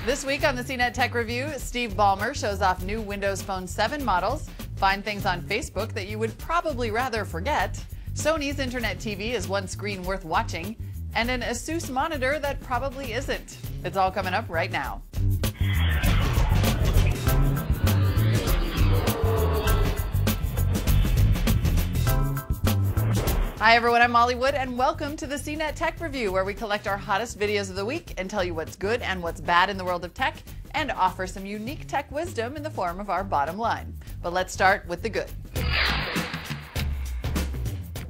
This week on the CNET Tech Review, Steve Ballmer shows off new Windows Phone 7 models, find things on Facebook that you would probably rather forget, Sony's Internet TV is one screen worth watching, and an Asus monitor that probably isn't. It's all coming up right now. Hi everyone, I'm Molly Wood, and welcome to the CNET Tech Review, where we collect our hottest videos of the week and tell you what's good and what's bad in the world of tech, and offer some unique tech wisdom in the form of our bottom line. But let's start with the good.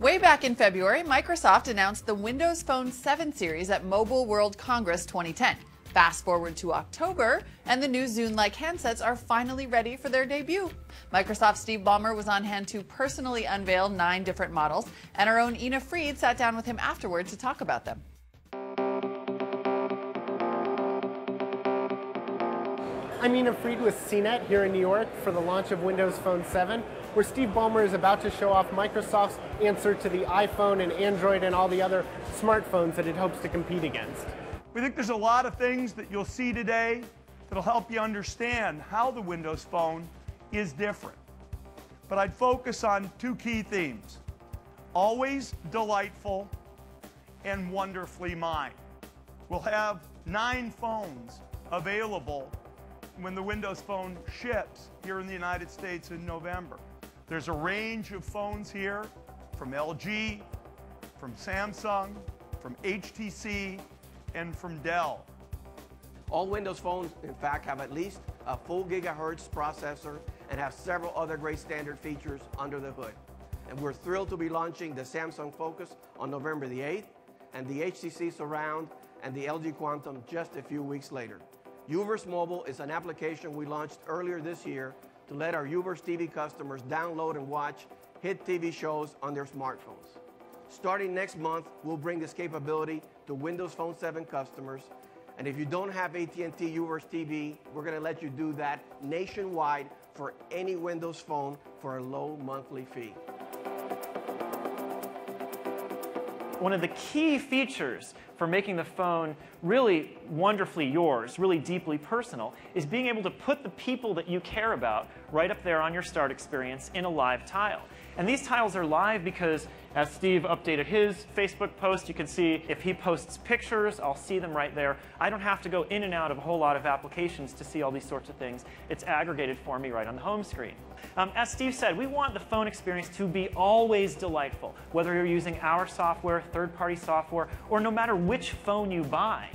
Way back in February, Microsoft announced the Windows Phone 7 series at Mobile World Congress 2010. Fast forward to October, and the new Zune-like handsets are finally ready for their debut. Microsoft's Steve Ballmer was on hand to personally unveil 9 different models, and our own Ina Fried sat down with him afterward to talk about them. I'm Ina Fried with CNET here in New York for the launch of Windows Phone 7, where Steve Ballmer is about to show off Microsoft's answer to the iPhone and Android and all the other smartphones that it hopes to compete against. We think there's a lot of things that you'll see today that'll help you understand how the Windows Phone is different. But I'd focus on 2 key themes: always delightful and wonderfully mine. We'll have 9 phones available when the Windows Phone ships here in the United States in November. There's a range of phones here from LG, from Samsung, from HTC, and from Dell. All Windows phones, in fact, have at least a full gigahertz processor and have several other great standard features under the hood. And we're thrilled to be launching the Samsung Focus on November the 8th, and the HTC Surround and the LG Quantum just a few weeks later. Uverse Mobile is an application we launched earlier this year to let our Uverse TV customers download and watch hit TV shows on their smartphones. Starting next month, we'll bring this capability to Windows Phone 7 customers. And if you don't have AT&T Uverse TV, we're going to let you do that nationwide for any Windows Phone for a low monthly fee. One of the key features for making the phone really wonderfully yours, really deeply personal, is being able to put the people that you care about right up there on your start experience in a live tile. And these tiles are live because, as Steve updated his Facebook post, you can see if he posts pictures, I'll see them right there. I don't have to go in and out of a whole lot of applications to see all these sorts of things. It's aggregated for me right on the home screen. As Steve said, we want the phone experience to be always delightful, whether you're using our software, third-party software, or no matter which phone you buy.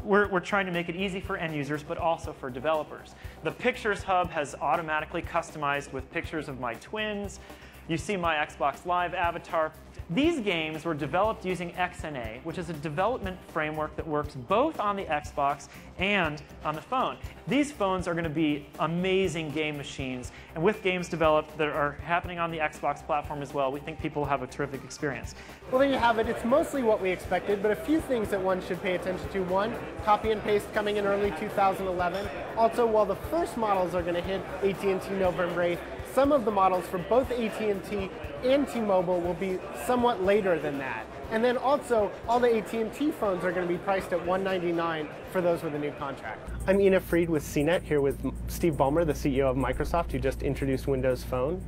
We're trying to make it easy for end users, but also for developers. The Pictures Hub has automatically customized with pictures of my twins. You see my Xbox Live avatar. These games were developed using XNA, which is a development framework that works both on the Xbox and on the phone. These phones are going to be amazing game machines, and with games developed that are happening on the Xbox platform as well, we think people will have a terrific experience. Well, there you have it. It's mostly what we expected, but a few things that one should pay attention to. One, copy and paste coming in early 2011. Also, while the first models are going to hit AT&T November 8th, some of the models for both AT&T and T-Mobile will be somewhat later than that. And then also, all the AT&T phones are going to be priced at $199 for those with a new contract. I'm Ina Fried with CNET, here with Steve Ballmer, the CEO of Microsoft, who just introduced Windows Phone.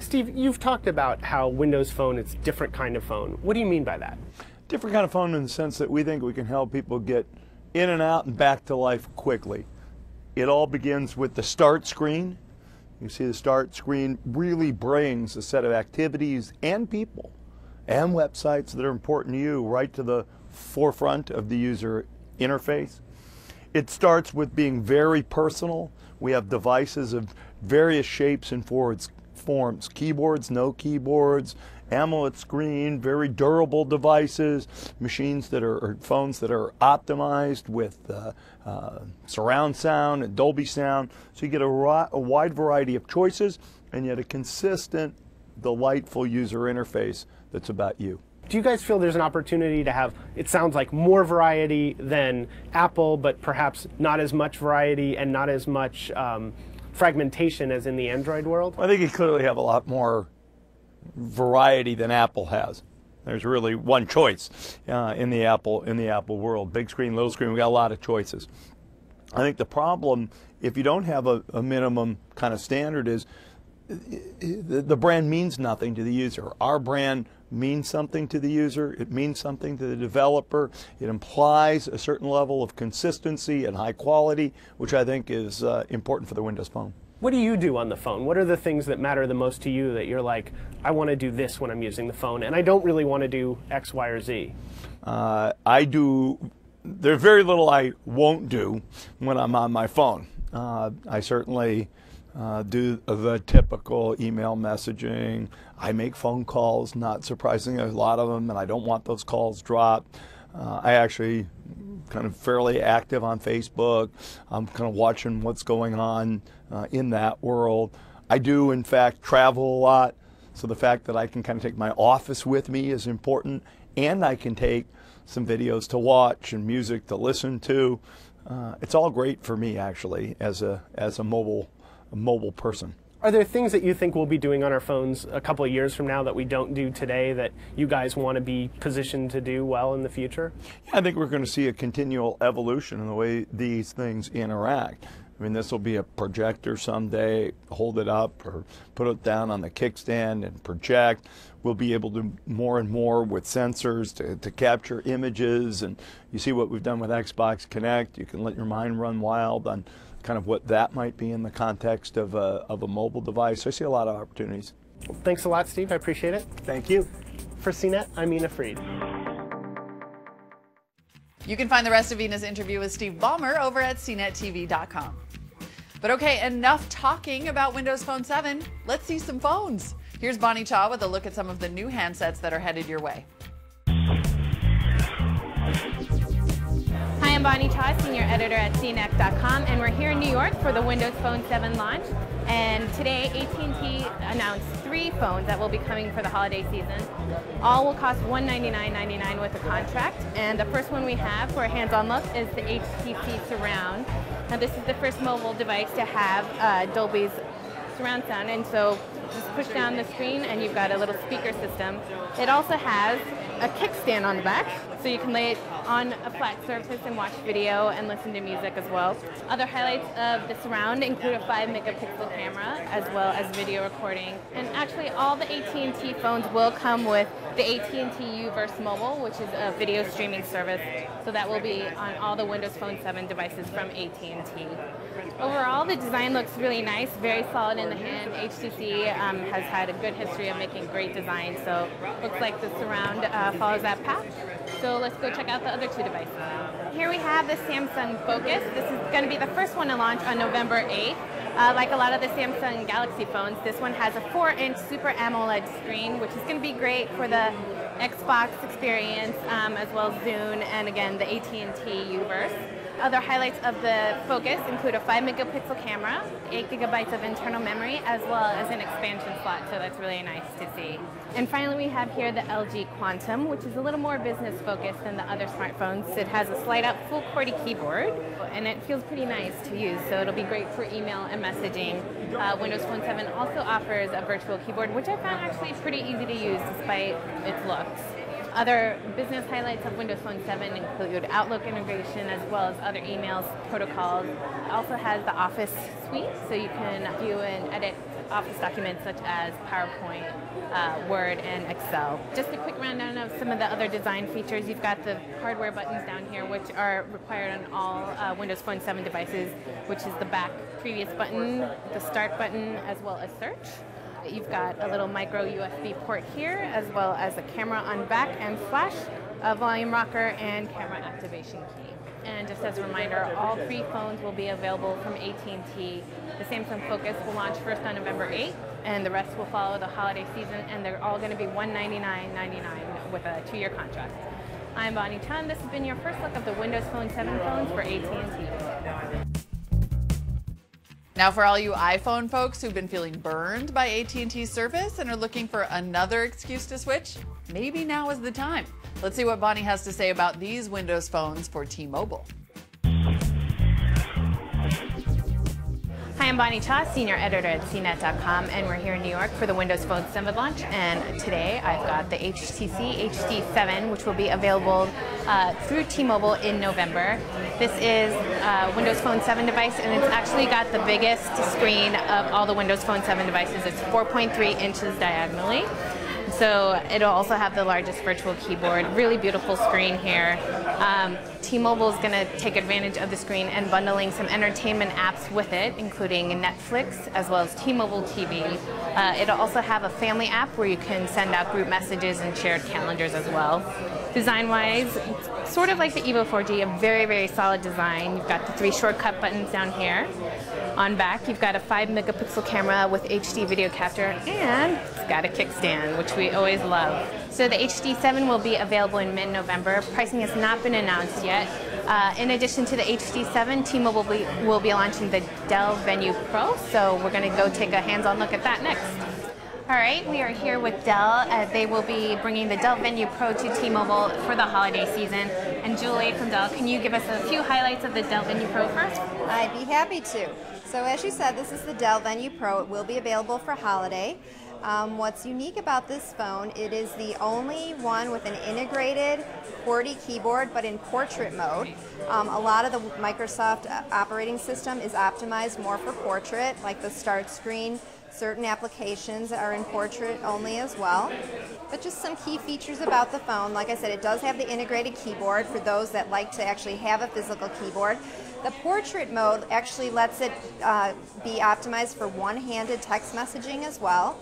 Steve, you've talked about how Windows Phone is a different kind of phone. What do you mean by that? Different kind of phone in the sense that we think we can help people get in and out and back to life quickly. It all begins with the start screen. You see the start screen really brings a set of activities and people and websites that are important to you right to the forefront of the user interface. It starts with being very personal. We have devices of various shapes and forms, keyboards, no keyboards, AMOLED screen, very durable devices, machines that are, phones that are optimized with surround sound and Dolby sound. So you get a wide variety of choices and yet a consistent, delightful user interface that's about you. Do you guys feel there's an opportunity to have, it sounds like, more variety than Apple, but perhaps not as much variety and not as much fragmentation as in the Android world? I think you clearly have a lot more variety than Apple has. There's really one choice in the Apple world. Big screen, little screen, we got a lot of choices. I think the problem, if you don't have a minimum kind of standard, is the brand means nothing to the user. Our brand means something to the user. It means something to the developer. It implies a certain level of consistency and high quality, which I think is important for the Windows Phone. What do you do on the phone? What are the things that matter the most to you that you're like, I want to do this when I'm using the phone, and I don't really want to do X, Y, or Z? There's very little I won't do when I'm on my phone. I certainly do the typical email messaging. I make phone calls, not surprisingly, a lot of them, and I don't want those calls dropped. I actually kind of fairly active on Facebook. I'm kind of watching what's going on in that world. I do, in fact, travel a lot, so the fact that I can kind of take my office with me is important, and I can take some videos to watch and music to listen to. It's all great for me, actually, as a mobile person. Are there things that you think we'll be doing on our phones a couple of years from now that we don't do today that you guys want to be positioned to do well in the future? I think we're going to see a continual evolution in the way these things interact. I mean, this will be a projector someday, hold it up or put it down on the kickstand and project. We'll be able to more and more with sensors to capture images, and you see what we've done with Xbox Connect. You can let your mind run wild on kind of what that might be in the context of a mobile device. I see a lot of opportunities. Well, thanks a lot, Steve. I appreciate it. Thank you. For CNET, I'm Ina Fried. You can find the rest of Ina's interview with Steve Ballmer over at CNETTV.com. But okay, enough talking about Windows Phone 7. Let's see some phones. Here's Bonnie Cha with a look at some of the new handsets that are headed your way. Hi, I'm Bonnie Cha, Senior Editor at CNET.com, and we're here in New York for the Windows Phone 7 launch. And today, AT&T announced 3 phones that will be coming for the holiday season. All will cost $199.99 with a contract. And the first one we have for a hands-on look is the HTC Surround. Now, this is the first mobile device to have Dolby's surround sound, and so just push down the screen and you've got a little speaker system. It also has a kickstand on the back, so you can lay it on a flat surface and watch video and listen to music as well. Other highlights of the Surround include a 5-megapixel camera as well as video recording. And actually all the AT&T phones will come with the AT&T Uverse Mobile, which is a video streaming service. So that will be on all the Windows Phone 7 devices from AT&T. Overall, the design looks really nice, very solid in the hand. HTC has had a good history of making great designs, so looks like the Surround follows that path. So let's go check out the other 2 devices. Here we have the Samsung Focus. This is going to be the first one to launch on November 8th. Like a lot of the Samsung Galaxy phones, this one has a 4-inch Super AMOLED screen, which is going to be great for the Xbox experience, as well as Zune, and again, the AT&T Uverse. Other highlights of the Focus include a 5-megapixel camera, 8 gigabytes of internal memory, as well as an expansion slot, so that's really nice to see. And finally, we have here the LG Quantum, which is a little more business focused than the other smartphones. It has a slide-up full QWERTY keyboard, and it feels pretty nice to use, so it'll be great for email and messaging. Windows Phone 7 also offers a virtual keyboard, which I found actually pretty easy to use despite its looks. Other business highlights of Windows Phone 7 include Outlook integration as well as other emails, protocols. It also has the Office suite, so you can view and edit Office documents such as PowerPoint, Word, and Excel. Just a quick rundown of some of the other design features. You've got the hardware buttons down here, which are required on all Windows Phone 7 devices, which is the back previous button, the start button, as well as search. You've got a little micro USB port here, as well as a camera on back and flash, a volume rocker, and camera activation key. And just as a reminder, all 3 phones will be available from AT&T. The Samsung Focus will launch first on November 8th, and the rest will follow the holiday season, and they're all going to be $199.99 with a 2-year contract. I'm Bonnie Chan. This has been your first look of the Windows Phone 7 phones for AT&T. Now for all you iPhone folks who've been feeling burned by AT&T's service and are looking for another excuse to switch, maybe now is the time. Let's see what Bonnie has to say about these Windows phones for T-Mobile. Hi, I'm I'm Bonnie Cha, Senior Editor at CNET.com, and we're here in New York for the Windows Phone 7 launch. And today I've got the HTC HD7, which will be available through T-Mobile in November. This is a Windows Phone 7 device, and it's actually got the biggest screen of all the Windows Phone 7 devices. It's 4.3 inches diagonally. So it'll also have the largest virtual keyboard. Really beautiful screen here. T-Mobile is going to take advantage of the screen and bundling some entertainment apps with it, including Netflix as well as T-Mobile TV. It'll also have a family app where you can send out group messages and shared calendars as well. Design-wise, sort of like the Evo 4G, a very, very solid design. You've got the 3 shortcut buttons down here. On back, you've got a 5-megapixel camera with HD video capture, and it's got a kickstand, which we always love. So the HD7 will be available in mid-November. Pricing has not been announced yet. In addition to the HD7, T-Mobile will be launching the Dell Venue Pro, so we're going to go take a hands-on look at that next. All right, we are here with Dell. They will be bringing the Dell Venue Pro to T-Mobile for the holiday season. And Julie from Dell, can you give us a few highlights of the Dell Venue Pro first? I'd be happy to. So as you said, this is the Dell Venue Pro. It will be available for holiday. What's unique about this phone, it is the only one with an integrated QWERTY keyboard, but in portrait mode. A lot of the Microsoft operating system is optimized more for portrait, like the start screen. Certain applications are in portrait only as well. But just some key features about the phone. Like I said, it does have the integrated keyboard for those that like to actually have a physical keyboard. The portrait mode actually lets it be optimized for one-handed text messaging as well.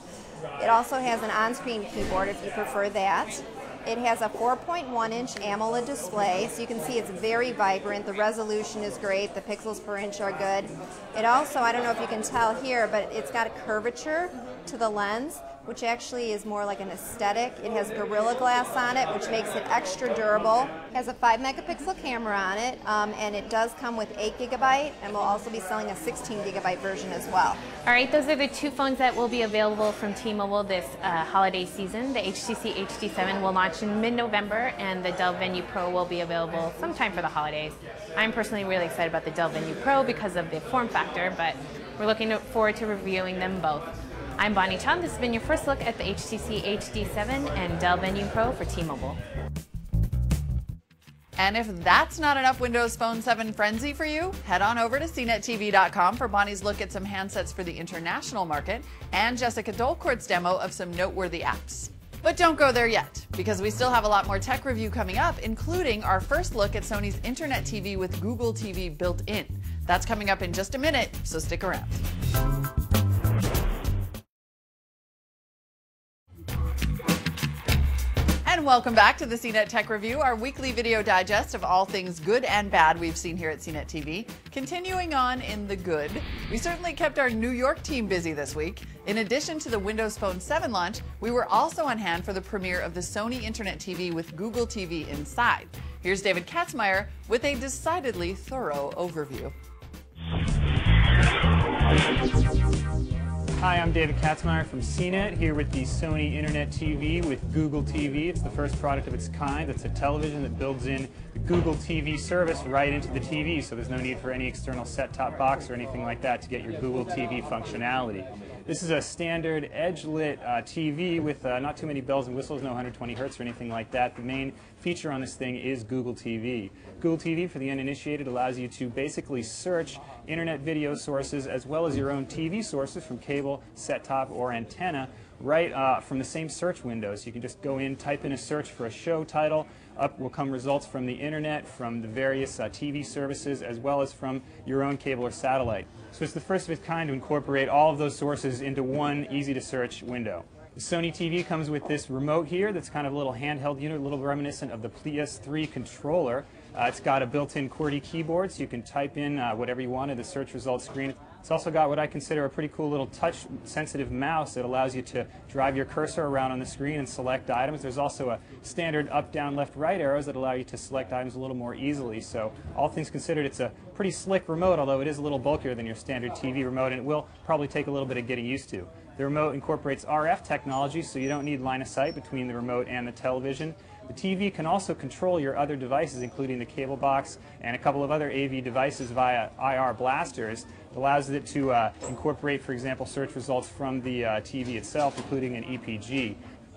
It also has an on-screen keyboard if you prefer that. It has a 4.1-inch AMOLED display, so you can see it's very vibrant. The resolution is great. The pixels per inch are good. It also, I don't know if you can tell here, but it's got a curvature to the lens, which actually is more like an aesthetic. It has Gorilla Glass on it, which makes it extra durable. It has a 5-megapixel camera on it, and it does come with 8 GB, and we'll also be selling a 16 GB version as well. All right, those are the 2 phones that will be available from T-Mobile this holiday season. The HTC HD7 will launch in mid-November, and the Dell Venue Pro will be available sometime for the holidays. I'm personally really excited about the Dell Venue Pro because of the form factor, but we're looking forward to reviewing them both. I'm Bonnie Cha. This has been your first look at the HTC HD7 and Dell Venue Pro for T-Mobile. And if that's not enough Windows Phone 7 frenzy for you, head on over to CNETTV.com for Bonnie's look at some handsets for the international market and Jessica Dolcourt's demo of some noteworthy apps. But don't go there yet, because we still have a lot more tech review coming up, including our first look at Sony's Internet TV with Google TV built in. That's coming up in just a minute, so stick around. And welcome back to the CNET Tech Review, our weekly video digest of all things good and bad we've seen here at CNET TV. Continuing on in the good, we certainly kept our New York team busy this week. In addition to the Windows Phone 7 launch, we were also on hand for the premiere of the Sony Internet TV with Google TV inside. Here's David Katzmeyer with a decidedly thorough overview. Hi, I'm David Katzmeyer from CNET, here with the Sony Internet TV with Google TV. It's the first product of its kind. It's a television that builds in the Google TV service right into the TV, so there's no need for any external set-top box or anything like that to get your Google TV functionality. This is a standard edge-lit TV with not too many bells and whistles, no 120 hertz or anything like that. The main feature on this thing is Google TV. Google TV, for the uninitiated, allows you to basically search internet video sources as well as your own TV sources from cable, set-top, or antenna right from the same search window. So you can just go in, type in a search for a show title. Up will come results from the internet, from the various TV services, as well as from your own cable or satellite. So it's the first of its kind to incorporate all of those sources into one easy-to-search window. The Sony TV comes with this remote here that's kind of a little handheld unit, a little reminiscent of the PS3 controller. It's got a built-in QWERTY keyboard, so you can type in whatever you want in the search results screen. It's also got what I consider a pretty cool little touch-sensitive mouse that allows you to drive your cursor around on the screen and select items. There's also a standard up, down, left, right arrows that allow you to select items a little more easily. So all things considered, it's a pretty slick remote, although it is a little bulkier than your standard TV remote, and it will probably take a little bit of getting used to. The remote incorporates RF technology, so you don't need line of sight between the remote and the television. The TV can also control your other devices, including the cable box and a couple of other AV devices via IR blasters. It allows it to incorporate, for example, search results from the TV itself, including an EPG.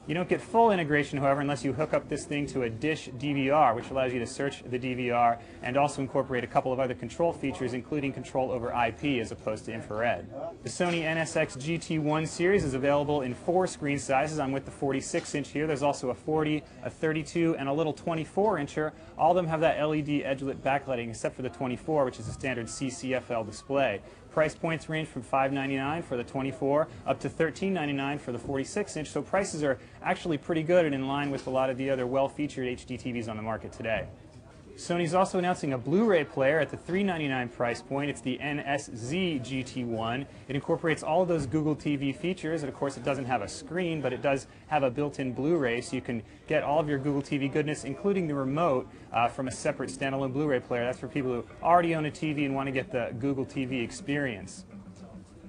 You don't get full integration, however, unless you hook up this thing to a dish DVR, which allows you to search the DVR and also incorporate a couple of other control features, including control over IP as opposed to infrared. The Sony NSX GT1 series is available in 4 screen sizes. I'm with the 46-inch here. There's also a 40, a 32, and a little 24-incher. All of them have that LED edgelit backlighting except for the 24, which is a standard CCFL display. Price points range from $5.99 for the 24 up to $13.99 for the 46-inch, so prices are actually pretty good and in line with a lot of the other well-featured HD TVs on the market today. Sony's also announcing a Blu-ray player at the $3.99 price point. It's the NSZ GT1. It incorporates all of those Google TV features, and of course it doesn't have a screen, but it does have a built-in Blu-ray, so you can get all of your Google TV goodness, including the remote, from a separate standalone Blu-ray player. That's for people who already own a TV and want to get the Google TV experience.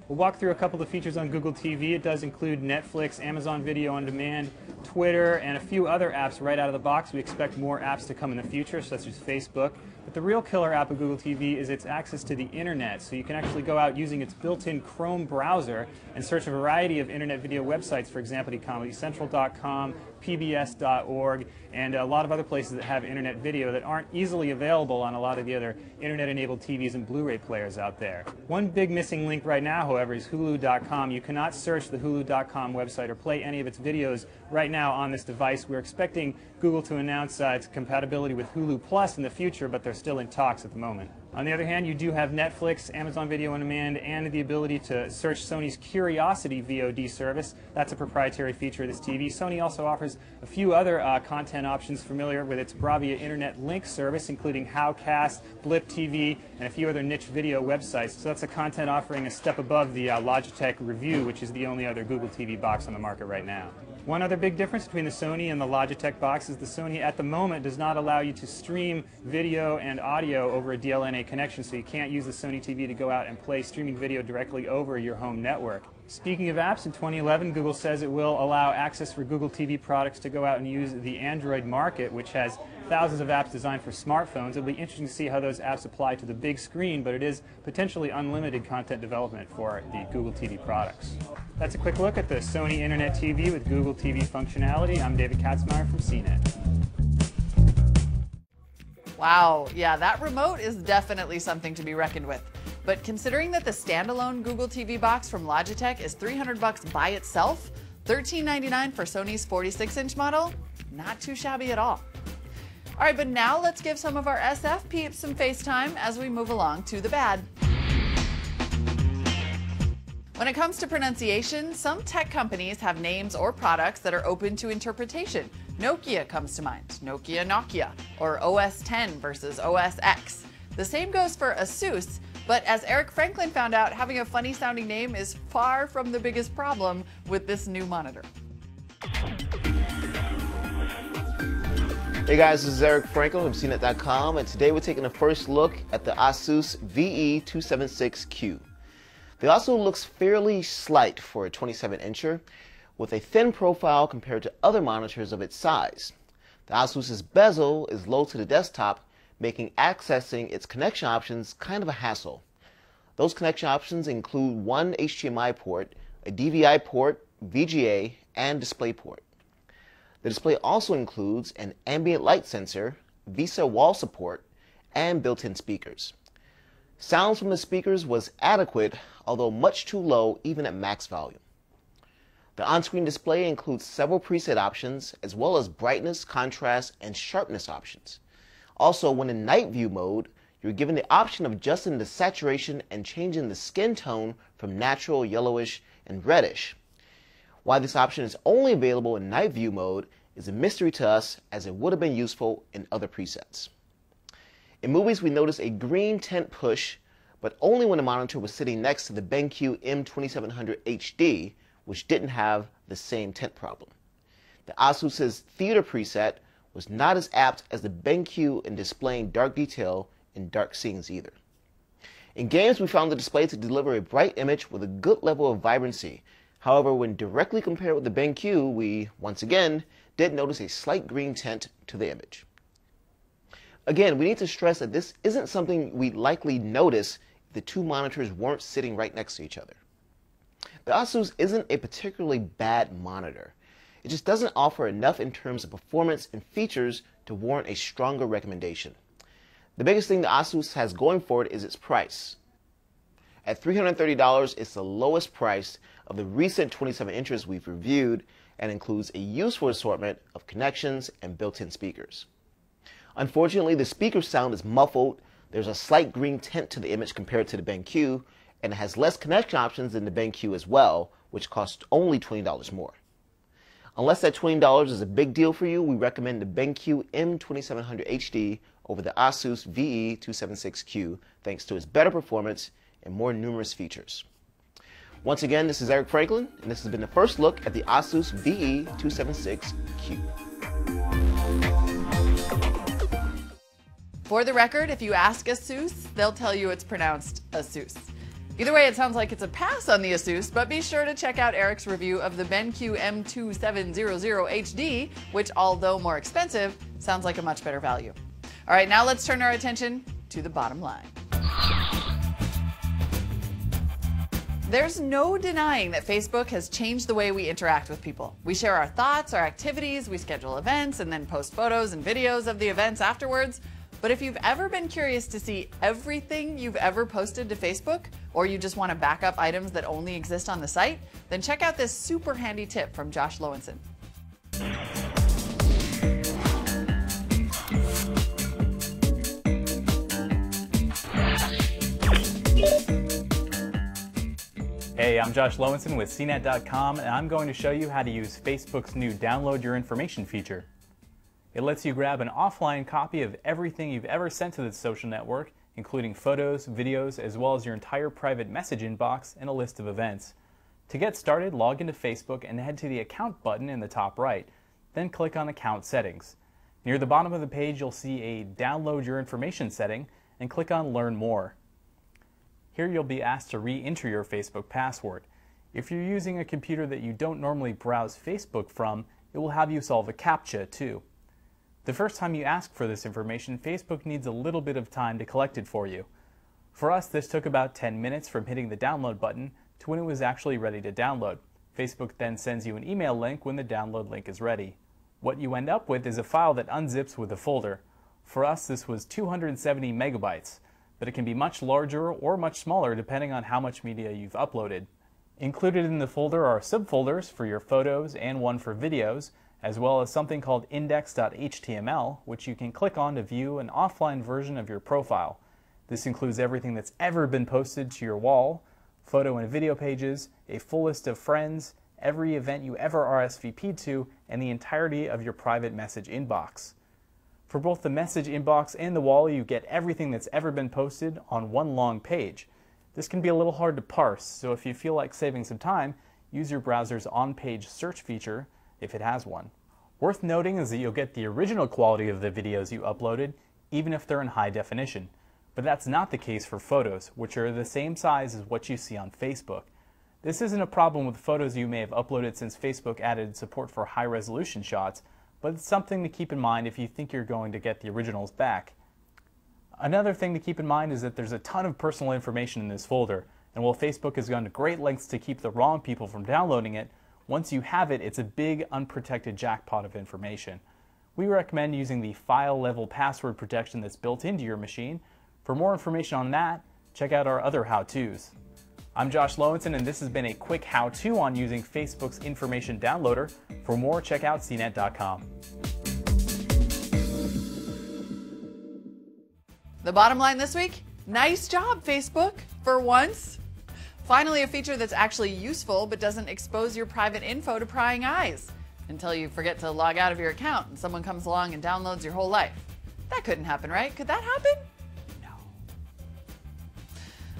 We'll walk through a couple of the features on Google TV. It does include Netflix, Amazon Video on Demand, Twitter, and a few other apps right out of the box. We expect more apps to come in the future, such as Facebook. But the real killer app of Google TV is its access to the Internet. So you can actually go out using its built-in Chrome browser and search a variety of Internet video websites, for example, ComedyCentral.com, PBS.org, and a lot of other places that have Internet video that aren't easily available on a lot of the other Internet-enabled TVs and Blu-ray players out there. One big missing link right now, however, is Hulu.com. You cannot search the Hulu.com website or play any of its videos right now on this device. We're expecting Google to announce its compatibility with Hulu Plus in the future, but they're still in talks at the moment. On the other hand, you do have Netflix, Amazon Video on Demand, and the ability to search Sony's Curiosity VOD service. That's a proprietary feature of this TV. Sony also offers a few other content options familiar with its Bravia Internet Link service, including Howcast, Blip TV, and a few other niche video websites. So that's a content offering a step above the Logitech Review, which is the only other Google TV box on the market right now. One other big difference between the Sony and the Logitech box is the Sony at the moment does not allow you to stream video and audio over a DLNA connection, so you can't use the Sony TV to go out and play streaming video directly over your home network. Speaking of apps, in 2011, Google says it will allow access for Google TV products to go out and use the Android market, which has thousands of apps designed for smartphones. It'll be interesting to see how those apps apply to the big screen, but it is potentially unlimited content development for the Google TV products. That's a quick look at the Sony Internet TV with Google TV functionality. I'm David Katzmeyer from CNET. Wow, yeah, that remote is definitely something to be reckoned with. But considering that the standalone Google TV box from Logitech is $300 by itself, $13.99 for Sony's 46-inch model, not too shabby at all. All right, but now let's give some of our SF peeps some FaceTime as we move along to the bad. When it comes to pronunciation, some tech companies have names or products that are open to interpretation. Nokia comes to mind, Nokia, or OS X versus OS X. The same goes for Asus, but as Eric Franklin found out, having a funny sounding name is far from the biggest problem with this new monitor. Hey guys, this is Eric Franklin from CNET.com, and today we're taking a first look at the Asus Ve276Q. The Asus looks fairly slight for a 27-incher, with a thin profile compared to other monitors of its size. The Asus's bezel is low to the desktop, making accessing its connection options kind of a hassle. Those connection options include one HDMI port, a DVI port, VGA, and DisplayPort. The display also includes an ambient light sensor, VESA wall support, and built-in speakers. Sounds from the speakers was adequate, although much too low even at max volume. The on-screen display includes several preset options, as well as brightness, contrast, and sharpness options. Also, when in night view mode, you're given the option of adjusting the saturation and changing the skin tone from natural, yellowish, and reddish. Why this option is only available in night view mode is a mystery to us, as it would have been useful in other presets. In movies, we notice a green tint push, but only when the monitor was sitting next to the BenQ M2700 HD, which didn't have the same tint problem. The Asus's theater preset was not as apt as the BenQ in displaying dark detail in dark scenes either. In games, we found the display to deliver a bright image with a good level of vibrancy. However, when directly compared with the BenQ, we, once again, did notice a slight green tint to the image. Again, we need to stress that this isn't something we'd likely notice if the two monitors weren't sitting right next to each other. The Asus isn't a particularly bad monitor. It just doesn't offer enough in terms of performance and features to warrant a stronger recommendation. The biggest thing the Asus has going for it is its price. At $330, it's the lowest price of the recent 27 inches we've reviewed and includes a useful assortment of connections and built-in speakers. Unfortunately, the speaker sound is muffled, there's a slight green tint to the image compared to the BenQ, and it has less connection options than the BenQ as well, which costs only $20 more. Unless that $20 is a big deal for you, we recommend the BenQ M2700 HD over the Asus VE276Q thanks to its better performance and more numerous features. Once again, this is Eric Franklin, and this has been the first look at the Asus VE276Q. For the record, if you ask Asus, they'll tell you it's pronounced Asus. Either way, it sounds like it's a pass on the Asus, but be sure to check out Eric's review of the BenQ M2700 HD, which, although more expensive, sounds like a much better value. All right, now let's turn our attention to the bottom line. There's no denying that Facebook has changed the way we interact with people. We share our thoughts, our activities, we schedule events, and then post photos and videos of the events afterwards. But if you've ever been curious to see everything you've ever posted to Facebook, or you just want to back up items that only exist on the site, then check out this super handy tip from Josh Lowenson. Hey, I'm Josh Lowenson with CNET.com, and I'm going to show you how to use Facebook's new Download Your Information feature. It lets you grab an offline copy of everything you've ever sent to the social network, including photos, videos, as well as your entire private message inbox and a list of events. To get started, log into Facebook and head to the Account button in the top right, then click on Account Settings. Near the bottom of the page, you'll see a Download Your Information setting, and click on Learn More. Here you'll be asked to re-enter your Facebook password. If you're using a computer that you don't normally browse Facebook from, it will have you solve a CAPTCHA too. The first time you ask for this information, Facebook needs a little bit of time to collect it for you. For us, this took about 10 minutes from hitting the download button to when it was actually ready to download. Facebook then sends you an email link when the download link is ready. What you end up with is a file that unzips with a folder. For us, this was 270 megabytes, but it can be much larger or much smaller depending on how much media you've uploaded. Included in the folder are subfolders for your photos and one for videos, as well as something called index.html, which you can click on to view an offline version of your profile. This includes everything that's ever been posted to your wall, photo and video pages, a full list of friends, every event you ever RSVP'd to, and the entirety of your private message inbox. For both the message inbox and the wall, you get everything that's ever been posted on one long page. This can be a little hard to parse, so if you feel like saving some time, use your browser's on-page search feature if it has one. Worth noting is that you'll get the original quality of the videos you uploaded, even if they're in high definition. But that's not the case for photos, which are the same size as what you see on Facebook. This isn't a problem with photos you may have uploaded since Facebook added support for high-resolution shots, but it's something to keep in mind if you think you're going to get the originals back. Another thing to keep in mind is that there's a ton of personal information in this folder, and while Facebook has gone to great lengths to keep the wrong people from downloading it, once you have it, it's a big, unprotected jackpot of information. We recommend using the file-level password protection that's built into your machine. For more information on that, check out our other how-tos. I'm Josh Lowenson, and this has been a quick how-to on using Facebook's information downloader. For more, check out CNET.com. The bottom line this week? Nice job, Facebook, for once. Finally, a feature that's actually useful but doesn't expose your private info to prying eyes until you forget to log out of your account and someone comes along and downloads your whole life. That couldn't happen, right? Could that happen? No.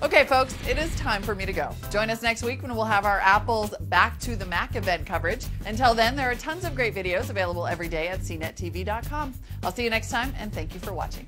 Okay, folks, it is time for me to go. Join us next week when we'll have our Apple's Back to the Mac event coverage. Until then, there are tons of great videos available every day at CNETTV.com. I'll see you next time, and thank you for watching.